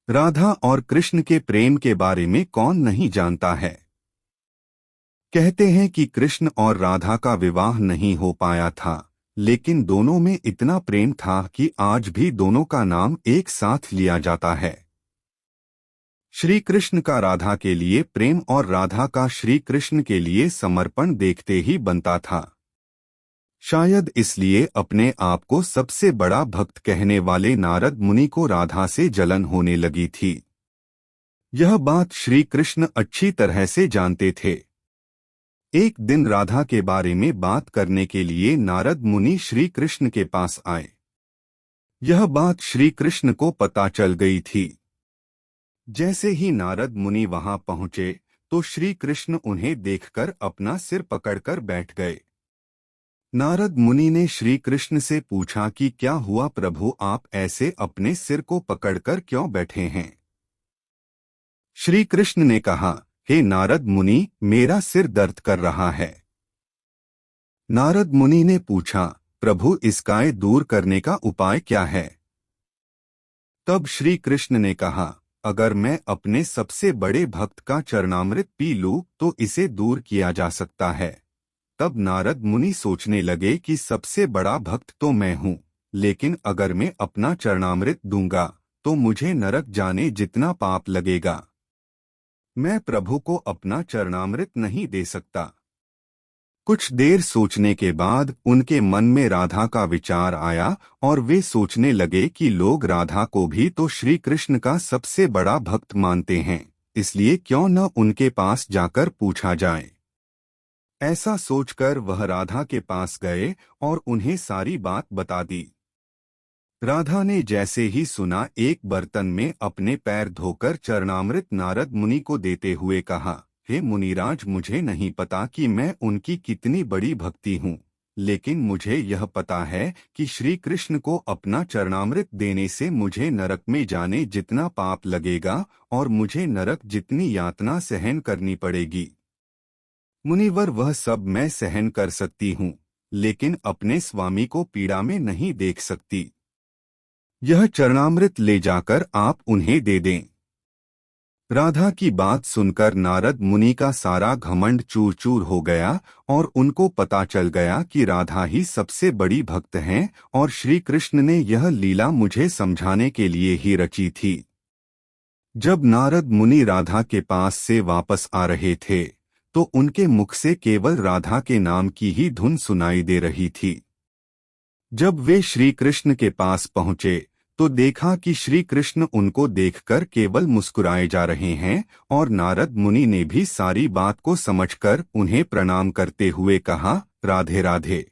राधा और कृष्ण के प्रेम के बारे में कौन नहीं जानता है। कहते हैं कि कृष्ण और राधा का विवाह नहीं हो पाया था, लेकिन दोनों में इतना प्रेम था कि आज भी दोनों का नाम एक साथ लिया जाता है। श्री कृष्ण का राधा के लिए प्रेम और राधा का श्री कृष्ण के लिए समर्पण देखते ही बनता था। शायद इसलिए अपने आप को सबसे बड़ा भक्त कहने वाले नारद मुनि को राधा से जलन होने लगी थी। यह बात श्री कृष्ण अच्छी तरह से जानते थे। एक दिन राधा के बारे में बात करने के लिए नारद मुनि श्री कृष्ण के पास आए। यह बात श्री कृष्ण को पता चल गई थी। जैसे ही नारद मुनि वहां पहुंचे तो श्री कृष्ण उन्हें देखकर अपना सिर पकड़कर बैठ गए। नारद मुनि ने श्री कृष्ण से पूछा कि क्या हुआ प्रभु, आप ऐसे अपने सिर को पकड़कर क्यों बैठे हैं। श्री कृष्ण ने कहा, हे नारद मुनि, मेरा सिर दर्द कर रहा है। नारद मुनि ने पूछा, प्रभु इसका दूर करने का उपाय क्या है। तब श्री कृष्ण ने कहा, अगर मैं अपने सबसे बड़े भक्त का चरणामृत पी लूं तो इसे दूर किया जा सकता है। तब नारद मुनि सोचने लगे कि सबसे बड़ा भक्त तो मैं हूँ, लेकिन अगर मैं अपना चरणामृत दूंगा तो मुझे नरक जाने जितना पाप लगेगा। मैं प्रभु को अपना चरणामृत नहीं दे सकता। कुछ देर सोचने के बाद उनके मन में राधा का विचार आया और वे सोचने लगे कि लोग राधा को भी तो श्री कृष्ण का सबसे बड़ा भक्त मानते हैं, इसलिए क्यों न उनके पास जाकर पूछा जाए। ऐसा सोचकर वह राधा के पास गए और उन्हें सारी बात बता दी। राधा ने जैसे ही सुना, एक बर्तन में अपने पैर धोकर चरणामृत नारद मुनि को देते हुए कहा, हे मुनिराज, मुझे नहीं पता कि मैं उनकी कितनी बड़ी भक्ति हूँ, लेकिन मुझे यह पता है कि श्री कृष्ण को अपना चरणामृत देने से मुझे नरक में जाने जितना पाप लगेगा और मुझे नरक जितनी यातना सहन करनी पड़ेगी। मुनिवर, वह सब मैं सहन कर सकती हूँ, लेकिन अपने स्वामी को पीड़ा में नहीं देख सकती। यह चरणामृत ले जाकर आप उन्हें दे दें। राधा की बात सुनकर नारद मुनि का सारा घमंड चूर चूर हो गया और उनको पता चल गया कि राधा ही सबसे बड़ी भक्त हैं और श्री कृष्ण ने यह लीला मुझे समझाने के लिए ही रची थी। जब नारद मुनि राधा के पास से वापस आ रहे थे तो उनके मुख से केवल राधा के नाम की ही धुन सुनाई दे रही थी। जब वे श्री कृष्ण के पास पहुंचे तो देखा कि श्री कृष्ण उनको देखकर केवल मुस्कुराए जा रहे हैं और नारद मुनि ने भी सारी बात को समझकर उन्हें प्रणाम करते हुए कहा, राधे राधे।